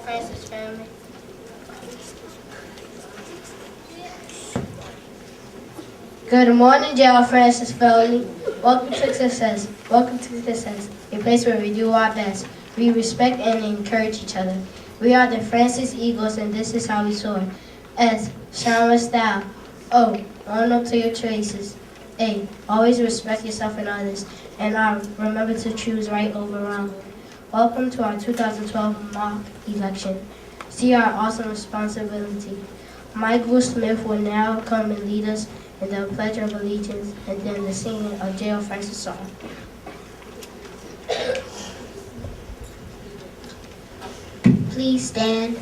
Francis family. Good morning, J.L. Francis family. Welcome to Success. Welcome to Success, a place where we do our best. We respect and encourage each other. We are the Francis Eagles, and this is how we soar. S. Shine with style. O. Own up to your choices. A. Always respect yourself and others. And R. Remember to choose right over wrong. Welcome to our 2012 mock election. See our awesome responsibility. Michael Smith will now come and lead us in the Pledge of Allegiance and then the singing of J.L. Francis song. Please stand.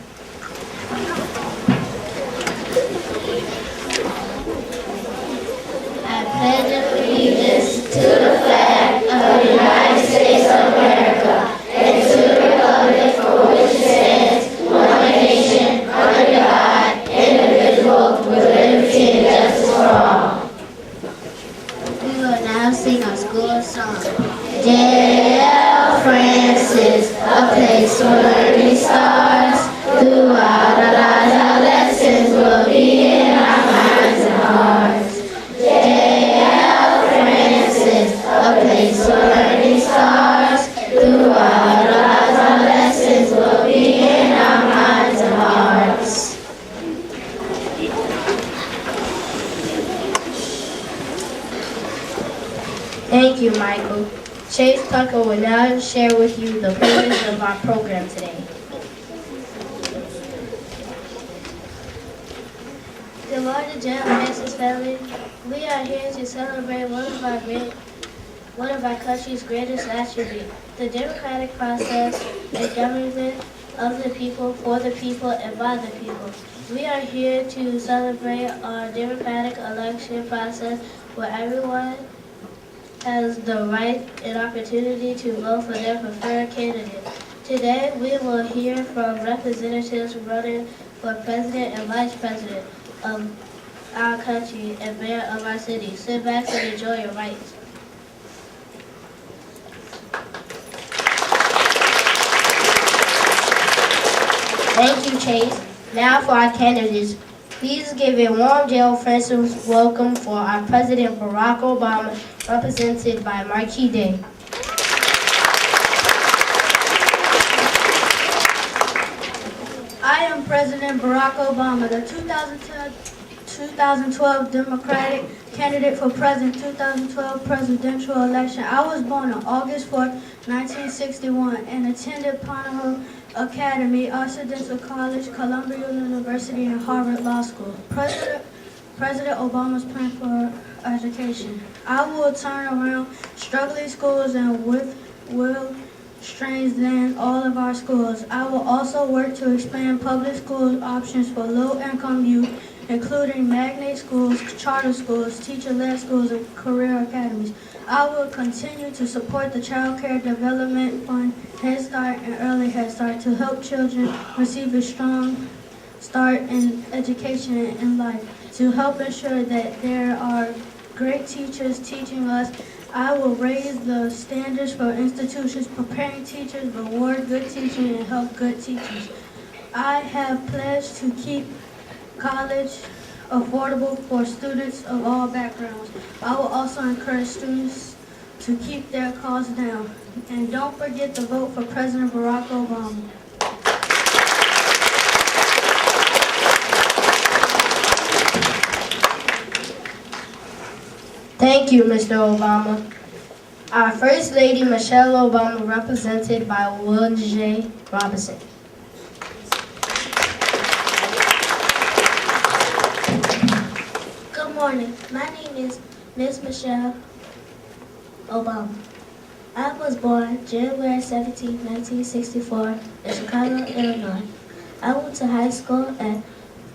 I pledge allegiance to the flag of the United States of America and to the republic for which it stands, one nation, under God, indivisible, with liberty and justice for all. We will now sing our school song. J.L. Francis, a place where learning starts. Throughout our lives, our lessons will be in our minds and hearts. J.L. Francis, a place where learning starts. Throughout our lives, our lessons will be in our minds and hearts. Thank you, Michael. Chase Tucker will now share with you the purpose of our program today. Good morning, J.L. Francis family. We are here to celebrate one of our country's greatest attributes, the democratic process and government of the people, for the people, and by the people. We are here to celebrate our democratic election process where everyone has the right and opportunity to vote for their preferred candidate. Today, we will hear from representatives running for president and vice president of our country and mayor of our city. Sit back and enjoy your rights. Thank you, Chase. Now for our candidates. Please give a warm J.L. Francis welcome for our President Barack Obama, represented by Marquis Day. I am President Barack Obama, the 2012 Democratic candidate for President 2012 presidential election. I was born on August 4, 1961 and attended Pontiac Academy, Occidental College, Columbia University, and Harvard Law School. President Obama's plan for education. I will turn around struggling schools and will strengthen all of our schools. I will also work to expand public school options for low-income youth, including magnet schools, charter schools, teacher-led schools, and career academies. I will continue to support the Child Care Development Fund, Head Start, and Early Head Start to help children receive a strong start in education in life. To help ensure that there are great teachers teaching us, I will raise the standards for institutions preparing teachers, reward good teaching, and help good teachers. I have pledged to keep college affordable for students of all backgrounds. I will also encourage students to keep their costs down. And don't forget to vote for President Barack Obama. Thank you, Mr. Obama. Our First Lady, Michelle Obama, represented by Will J. Robinson. Good morning. My name is Miss Michelle Obama. I was born January 17, 1964 in Chicago, Illinois. I went to high school at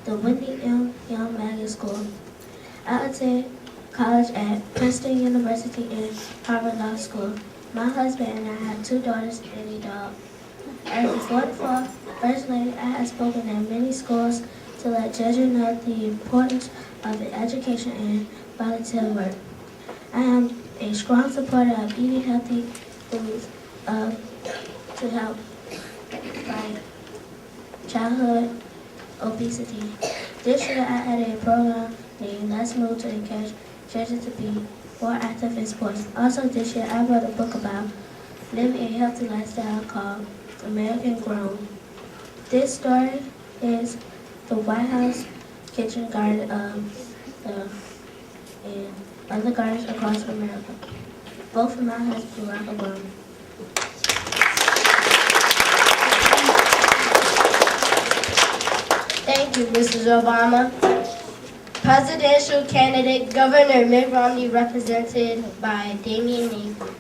the Wendy M. Young Magnet School. I attended college at Princeton University and Harvard Law School. My husband and I have 2 daughters and a dog. As the 44th First Lady, I have spoken at many schools to let children know the importance of education and volunteer work. I am a strong supporter of eating healthy foods to help fight childhood obesity. This year I added a program named Let's Move to encourage children to be more active in sports. Also this year I wrote a book about living a healthy lifestyle called American Grown. This story is the White House kitchen garden and other gardens across America. Vote for my husband, Barack Obama. Thank you, Mrs. Obama. Presidential candidate Governor Mitt Romney, represented by Damian Nathan.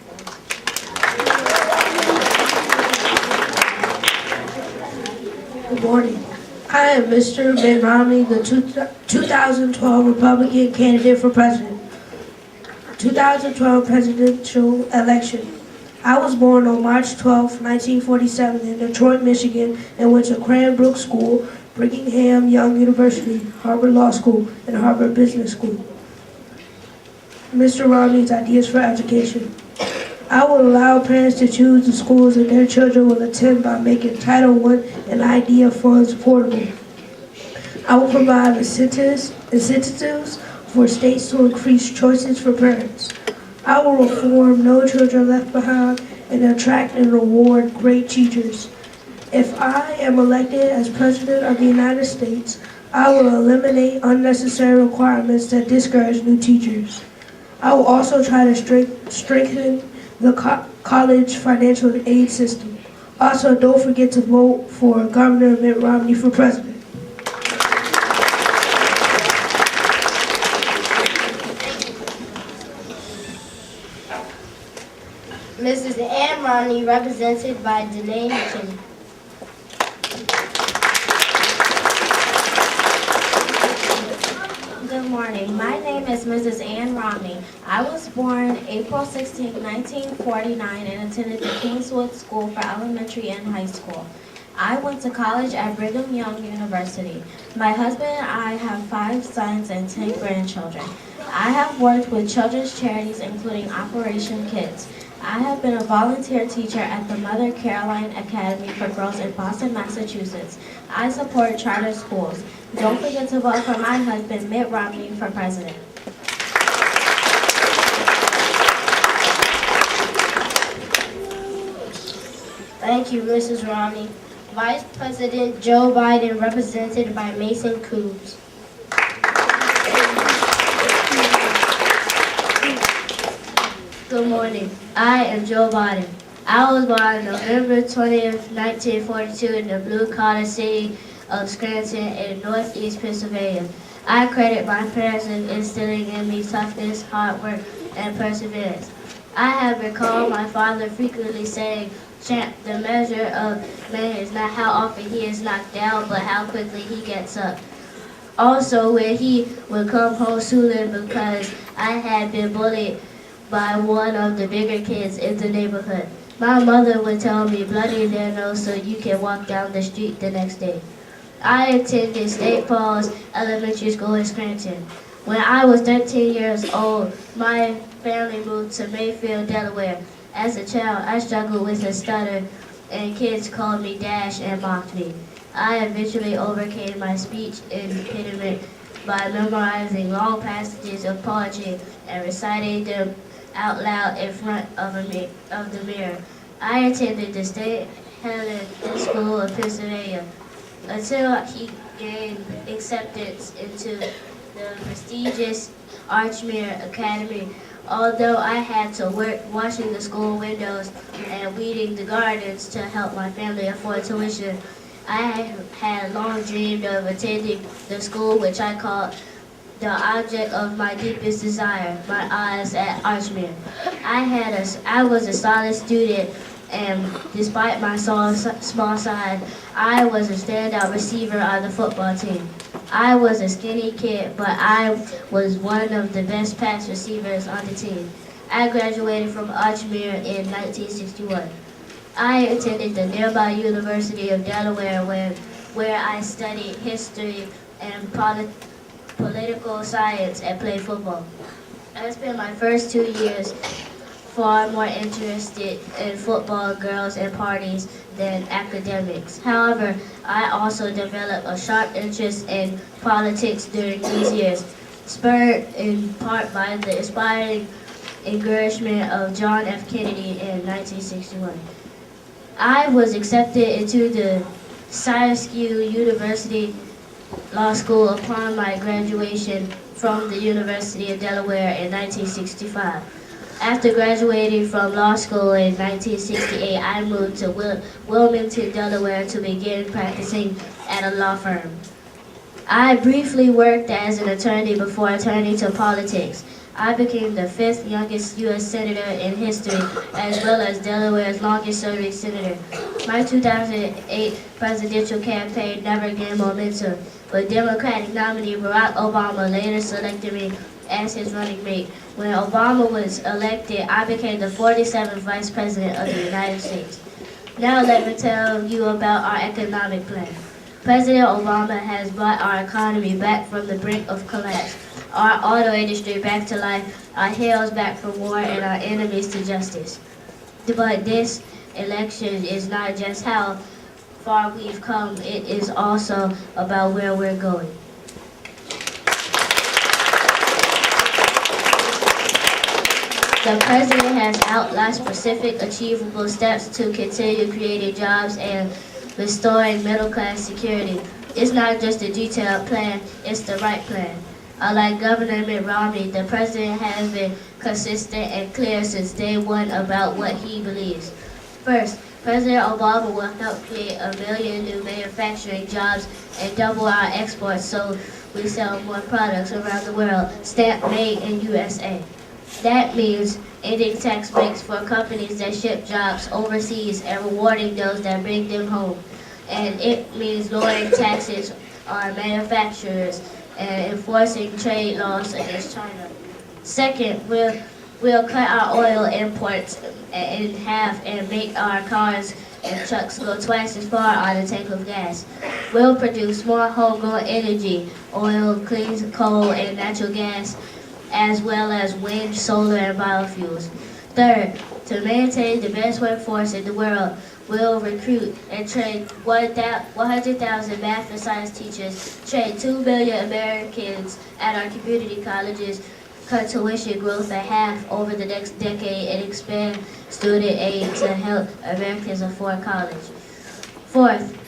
Good morning. I am Mr. Mitt Romney, the 2012 Republican candidate for president. 2012 presidential election. I was born on March 12, 1947 in Detroit, Michigan, and went to Cranbrook School, Brigham Young University, Harvard Law School, and Harvard Business School. Mr. Romney's ideas for education. I will allow parents to choose the schools that their children will attend by making Title I and IDEA funds affordable. I will provide incentives for states to increase choices for parents. I will reform No Children Left Behind and attract and reward great teachers. If I am elected as President of the United States, I will eliminate unnecessary requirements that discourage new teachers. I will also try to strengthen the college financial aid system. Also, don't forget to vote for Governor Mitt Romney for president. Mrs. Ann Romney, represented by Danae McKinney. Good morning. My name is Mrs. Ann Romney. I was born April 16, 1949 and attended the Kingswood School for elementary and high school. I went to college at Brigham Young University. My husband and I have 5 sons and 10 grandchildren. I have worked with children's charities including Operation Kids. I have been a volunteer teacher at the Mother Caroline Academy for Girls in Boston, Massachusetts. I support charter schools. Don't forget to vote for my husband, Mitt Romney, for president. Thank you, Mrs. Romney. Vice President Joe Biden, represented by Mason Coombs. Good morning. I am Joe Biden. I was born November 20th, 1942 in the blue-collar city of Scranton in northeast Pennsylvania. I credit my parents in instilling in me toughness, hard work, and perseverance. I have recalled my father frequently saying, "Champ, the measure of man is not how often he is knocked down, but how quickly he gets up." Also, when he would come home sooner because I had been bullied by one of the bigger kids in the neighborhood. My mother would tell me, "Bloody their nose so you can walk down the street the next day." I attended State Falls Elementary School in Scranton. When I was 13 years old, my family moved to Mayfield, Delaware. As a child, I struggled with a stutter, and kids called me Dash and mocked me. I eventually overcame my speech impediment by memorizing long passages of poetry and reciting them out loud in front of the mirror. I attended the State Helen School of Pennsylvania until he gained acceptance into the prestigious Archmere Academy. Although I had to work washing the school windows and weeding the gardens to help my family afford tuition, I had long dreamed of attending the school which I called the object of my deepest desire, my eyes at Archmere. I was a solid student, and despite my small size, I was a standout receiver on the football team. I was a skinny kid, but I was one of the best pass receivers on the team. I graduated from Archmere in 1961. I attended the nearby University of Delaware where I studied history and political science and played football. I spent my first 2 years far more interested in football, girls, and parties than academics. However, I also developed a sharp interest in politics during these years, spurred in part by the inspiring encouragement of John F. Kennedy in 1961. I was accepted into the Syracuse University Law School upon my graduation from the University of Delaware in 1965. After graduating from law school in 1968, I moved to Wilmington, Delaware to begin practicing at a law firm. I briefly worked as an attorney before turning to politics. I became the fifth youngest U.S. Senator in history, as well as Delaware's longest-serving senator. My 2008 presidential campaign never gained momentum, but Democratic nominee Barack Obama later selected me as his running mate. When Obama was elected, I became the 47th Vice President of the United States. Now let me tell you about our economic plan. President Obama has brought our economy back from the brink of collapse, our auto industry back to life, our heroes back from war, and our enemies to justice. But this election is not just how far we've come, it is also about where we're going. The President has outlined specific achievable steps to continue creating jobs and restoring middle-class security. It's not just a detailed plan, it's the right plan. Unlike Governor Mitt Romney, the President has been consistent and clear since day one about what he believes. First, President Obama will help create 1 million new manufacturing jobs and double our exports so we sell more products around the world, stamped made in USA. That means ending tax breaks for companies that ship jobs overseas and rewarding those that bring them home. And it means lowering taxes on manufacturers and enforcing trade laws against China. Second, we'll cut our oil imports in half and make our cars and trucks go twice as far on a tank of gas. We'll produce more homegrown energy, oil, clean coal, and natural gas, as well as wind, solar, and biofuels. Third, to maintain the best workforce in the world, we'll recruit and train 100,000 math and science teachers, train 2 million Americans at our community colleges, cut tuition growth in half over the next decade, and expand student aid to help Americans afford college. Fourth,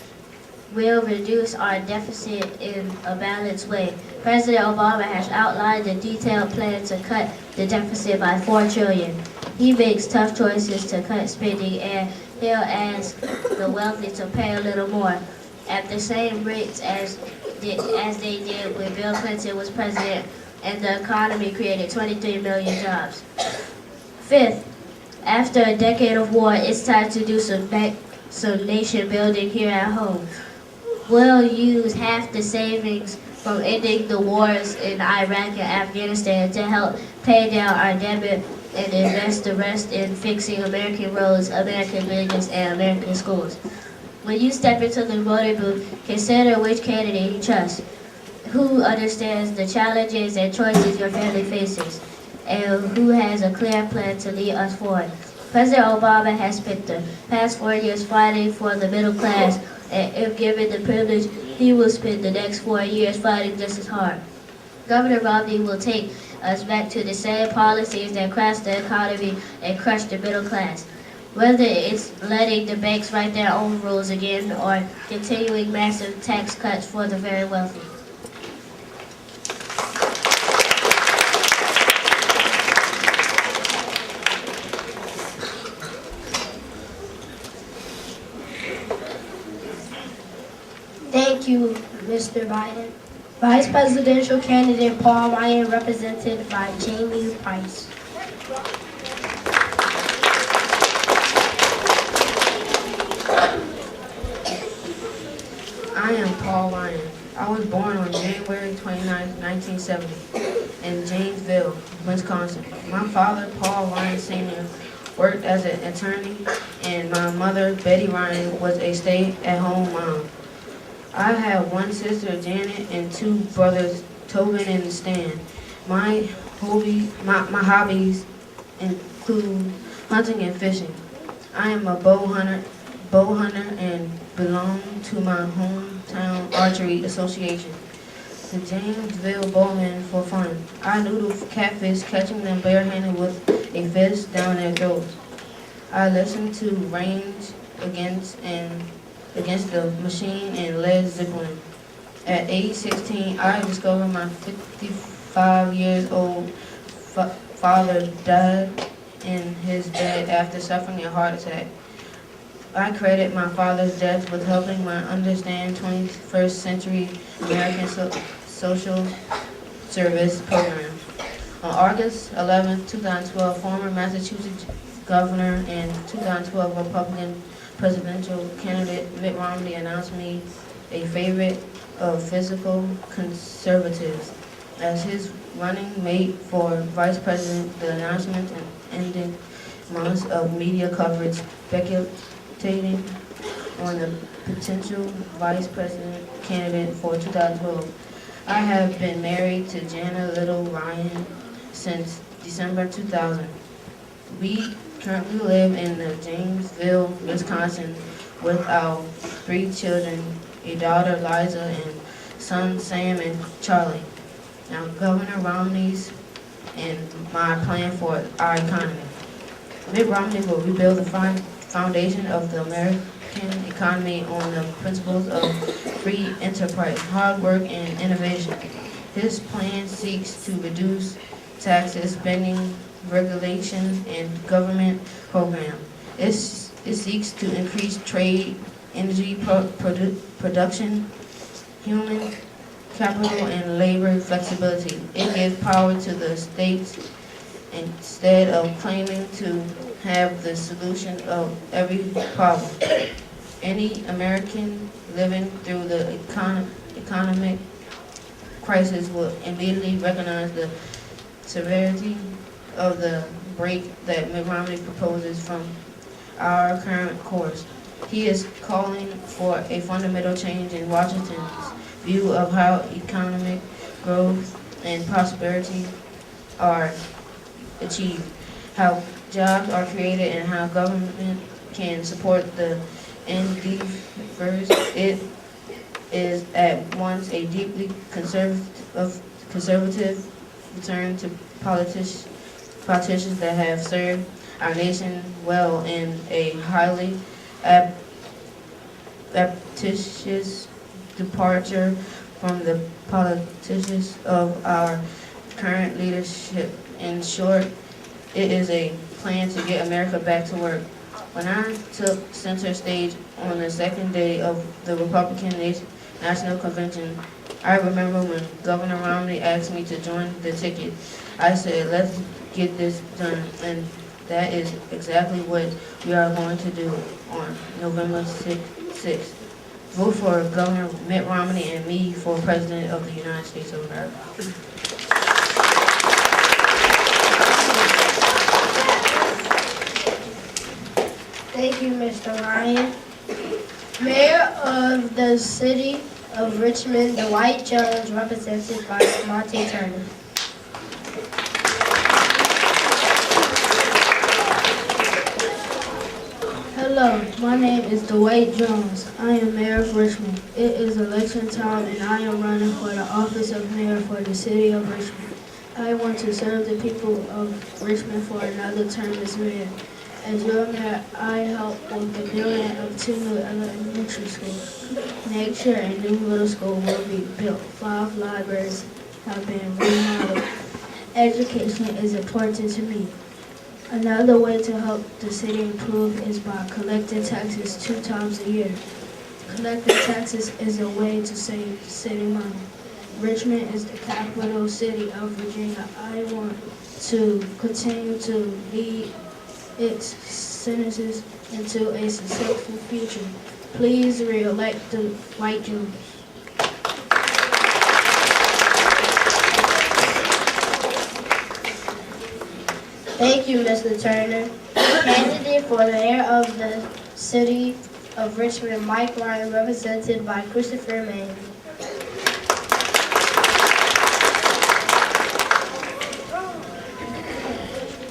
we'll reduce our deficit in a balanced way. President Obama has outlined a detailed plan to cut the deficit by $4 trillion. He makes tough choices to cut spending, and he'll ask the wealthy to pay a little more, at the same rates as they did when Bill Clinton was president and the economy created 23 million jobs. Fifth, after a decade of war, it's time to do some nation building here at home. We'll use half the savings from ending the wars in Iraq and Afghanistan to help pay down our debt and invest the rest in fixing American roads, American buildings, and American schools. When you step into the voting booth, consider which candidate you trust, who understands the challenges and choices your family faces, and who has a clear plan to lead us forward. President Obama has spent the past 4 years fighting for the middle class, and if given the privilege, he will spend the next 4 years fighting just as hard. Governor Romney will take us back to the same policies that crashed the economy and crushed the middle class. Whether it's letting the banks write their own rules again or continuing massive tax cuts for the very wealthy. Thank you, Mr. Biden. Vice Presidential candidate Paul Ryan, represented by Jamie Price. I am Paul Ryan. I was born on January 29, 1970, in Janesville, Wisconsin. My father, Paul Ryan Sr., worked as an attorney, and my mother, Betty Ryan, was a stay-at-home mom. I have one sister, Janet, and 2 brothers, Tobin and Stan. My hobbies include hunting and fishing. I am a bow hunter and belong to my hometown archery association, the Jamesville Bowmen for fun. I noodle catfish, catching them barehanded with a fish down their throats. I listen to range against the machine and lead zipping. At age 16, I discovered my 55 years old father died in his bed after suffering a heart attack. I credit my father's death with helping me understand 21st century American social service program. On August 11, 2012, former Massachusetts governor and 2012 Republican presidential candidate Mitt Romney announced me a favorite of fiscal conservatives as his running mate for vice president. The announcement ended months of media coverage speculating on the potential vice president candidate for 2012. I have been married to Jana Little Ryan since December 2000. We currently live in the Jamesville, Wisconsin, with our 3 children, a daughter Liza and sons Sam and Charlie. Now, Governor Romney's and my plan for our economy. Mitt Romney will rebuild the foundation of the American economy on the principles of free enterprise, hard work, and innovation. His plan seeks to reduce taxes, spending, regulation, and government programs. It seeks to increase trade, energy production, human capital, and labor flexibility. It gives power to the states instead of claiming to have the solution of every problem. Any American living through the economic crisis will immediately recognize the severity of the break that Mitt Romney proposes from our current course. He is calling for a fundamental change in Washington's view of how economic growth and prosperity are achieved, how jobs are created, and how government can support the endeavors. It is at once a deeply conservative return to politicians that have served our nation well and a highly advantageous departure from the politics of our current leadership. In short, it is a plan to get America back to work. When I took center stage on the second day of the Republican National Convention, I remember when Governor Romney asked me to join the ticket. I said, let's get this done, and that is exactly what we are going to do on November 6th. Vote for Governor Mitt Romney and me for President of the United States of America. Thank you, Mr. Ryan. Mayor of the City of Richmond, Dwight Jones, represented by Monte Turner. Hello, my name is Dwight Jones. I am Mayor of Richmond. It is election time and I am running for the office of Mayor for the City of Richmond. I want to serve the people of Richmond for another term as mayor. As your mayor, I help with the building of 2 new elementary schools. Next year, a new middle school will be built. 5 libraries have been remodeled. Education is important to me. Another way to help the city improve is by collecting taxes 2 times a year. Collecting taxes is a way to save city money. Richmond is the capital city of Virginia. I want to continue to lead its citizens into a successful future. Please re-elect Dwight Jones. Thank you, Mr. Turner. Candidate for the mayor of the City of Richmond, Mike Ryan, represented by Christopher Mann.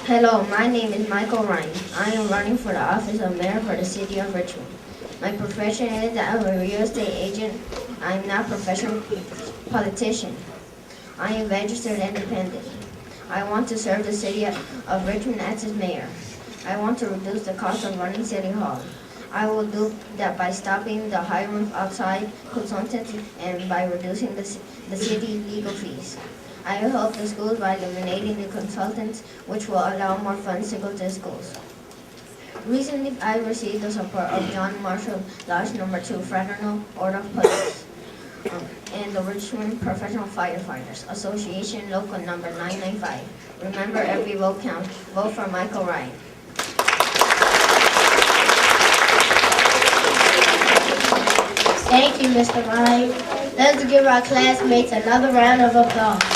Hello, my name is Michael Ryan. I am running for the office of mayor for the city of Richmond. My profession is that I'm a real estate agent. I'm not a professional politician. I am registered independent. I want to serve the city of Richmond as its mayor. I want to reduce the cost of running City Hall. I will do that by stopping the hiring of outside consultants and by reducing the city legal fees. I will help the schools by eliminating the consultants, which will allow more funds to go to schools. Recently, I received the support of John Marshall Lodge No. 2 Fraternal Order of Police and the Richmond Professional Firefighters Association Local Number 995. Remember, every vote counts. Vote for Michael Ryan. Thank you, Mr. Ryan. Let's give our classmates another round of applause.